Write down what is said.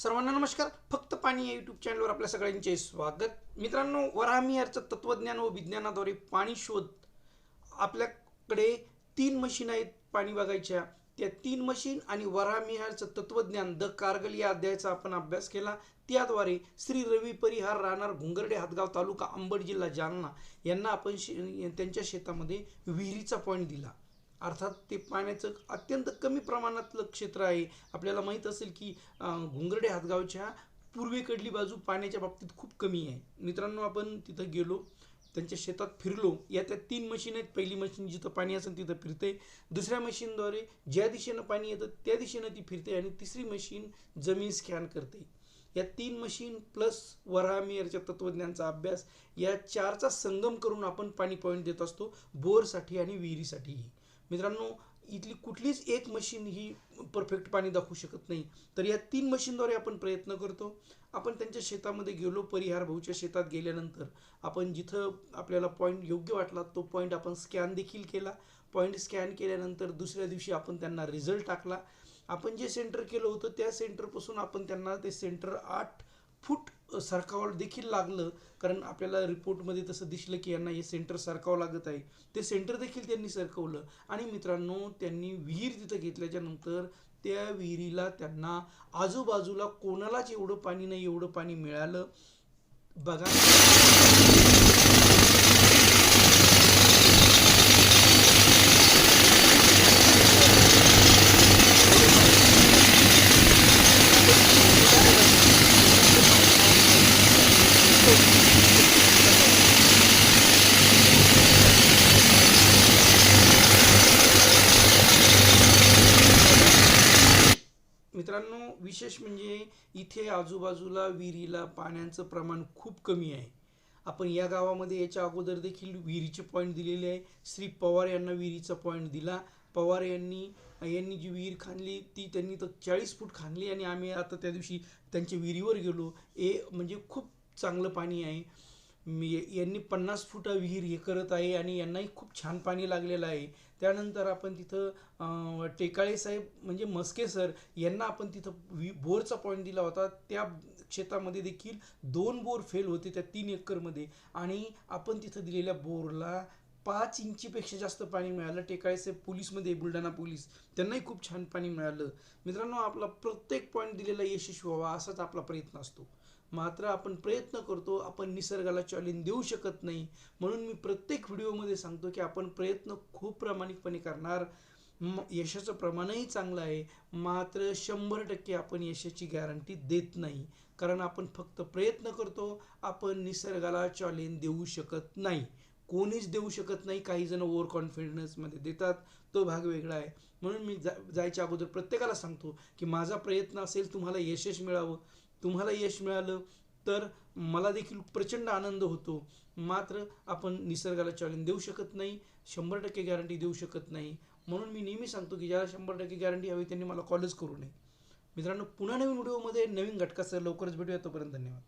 सर्वांना नमस्कार. फक्त पाणी या यूट्यूब चॅनलवर आपल्या सगळ्यांचे स्वागत. मित्रांनो, वराहमिहिरचं तत्वज्ञान व विज्ञानाद्वारे पाणी शोध. आपल्याकडे 3 मशीन आहेत पाणी बघायच्या. त्या 3 मशीन आणि वराहमिहिरचं तत्वज्ञान द कारगिल या अध्यायाचा आपण अभ्यास केला. त्याद्वारे श्री रवी परिहार, राहणार घुंगर्डे, हदगाव तालुका, अंबड जिल्हा जालना यांना आपण त्यांच्या शेतामध्ये विहिरीचा पॉईंट दिला. अर्थात ते पाण्याचं अत्यंत कमी प्रमाणातलं क्षेत्र आहे. आपल्याला माहीत असेल की घुंगर्डे हदगावच्या पूर्वेकडली बाजू पाण्याच्या बाबतीत खूप कमी आहे. मित्रांनो, आपण तिथं गेलो, त्यांच्या शेतात फिरलो. या त्या 3 मशीन आहेत. पहिली मशीन जिथं पाणी असेल तिथं फिरते, दुसऱ्या मशीनद्वारे ज्या दिशेनं पाणी येतं त्या दिशेनं ती फिरते, आणि तिसरी मशीन जमीन स्कॅन करते. या 3 मशीन प्लस वराहमिहिरच्या तत्वज्ञानाचा अभ्यास, या 4चा संगम करून आपण पाणी पॉईंट देत असतो, बोरसाठी आणि विहिरीसाठीही. मित्रांनो, इथली कुठलीच एक मशीन ही परफेक्ट पाणी दाखवू शकत नाही. तर या 3 मशीनद्वारे आपण प्रयत्न करतो. आपण त्यांच्या शेतामध्ये गेलो. परिहार भाऊच्या शेतात गेल्यानंतर आपण जिथं आपल्याला पॉईंट योग्य वाटला तो पॉईंट आपण स्कॅन देखील केला. पॉईंट स्कॅन केल्यानंतर दुसऱ्या दिवशी आपण त्यांना रिझल्ट टाकला. आपण जे सेंटर केलं होतं त्या सेंटरपासून आपण त्यांना ते सेंटर 8 फूट सरकावं देखील लागलं, कारण आपल्याला रिपोर्टमध्ये तसं दिसलं की यांना हे सेंटर सरकावं लागत आहे. ते सेंटर देखील त्यांनी सरकवलं. आणि मित्रांनो, त्यांनी विहीर तिथं घेतल्याच्या नंतर त्या विहिरीला त्यांना आजूबाजूला कोणालाच एवढं पाणी नाही एवढं पाणी मिळालं. बघा, मित्रांनो, विशेष म्हणजे इथे आजूबाजूला विहिरीला पाण्याचं प्रमाण खूप कमी आहे. आपण या गावामध्ये याच्या अगोदर देखील विहिरीचे पॉईंट दिलेले आहे. श्री पवार यांना विहिरीचा पॉईंट दिला. पवार यांनी जी विहीर खाणली ती त्यांनी तर 40 फूट खाणली, आणि आम्ही आता त्या दिवशी त्यांच्या विहिरीवर गेलो. म्हणजे खूप चांगलं पाणी आहे. यांनी 50 फूट विहीर हे करत आहे, आणि यांनाही खूप छान पाणी लागलेलं आहे. त्यानंतर आपण तिथं टेकाळे साहेब म्हणजे मस्के सर यांना आपण तिथं बोरचा पॉईंट दिला होता. त्या शेतामध्ये देखील 2 बोर फेल होते त्या 3 एकरमध्ये, आणि आपण तिथं दिलेल्या बोरला 5 इंचीपेक्षा जास्त पाणी मिळालं. टेकाळे साहेब पोलीसमध्ये, बुलढाणा पोलीस, त्यांनाही खूप छान पाणी मिळालं. मित्रांनो, आपला प्रत्येक पॉईंट दिलेला यशस्वी व्हावा असाच आपला प्रयत्न असतो. मात्र आपण प्रयत्न करतो, आपण निसर्गाला चॅलेंज देऊ शकत नाही. म्हणून मी प्रत्येक व्हिडिओमध्ये सांगतो की आपण प्रयत्न खूप प्रामाणिकपणे करणार. यशाचं प्रमाणही चांगलं आहे, मात्र 100% आपण यशाची गॅरंटी देत नाही, कारण आपण फक्त प्रयत्न करतो. आपण निसर्गाला चॅलेंज देऊ शकत नाही, कोणीच देऊ शकत नाही. काही जण ओव्हर कॉन्फिडन्समध्ये देतात, तो भाग वेगळा आहे. म्हणून मी जायच्या अगोदर प्रत्येकाला सांगतो की माझा प्रयत्न असेल तुम्हाला यश मिळावं. तुम्हाला यश मिळालं तर मला देखील प्रचंड आनंद होतो. मात्र आपण निसर्गाला चॅलेंज देऊ शकत नाही, 100% गॅरंटी देऊ शकत नाही. म्हणून मी नेहमी सांगतो की ज्याला 100% गॅरंटी हवी त्यांनी मला कॉलच करू नये. मित्रांनो, पुन्हा नवीन व्हिडिओमध्ये नवीन घटकासह लवकरच भेटूया. तोपर्यंत धन्यवाद.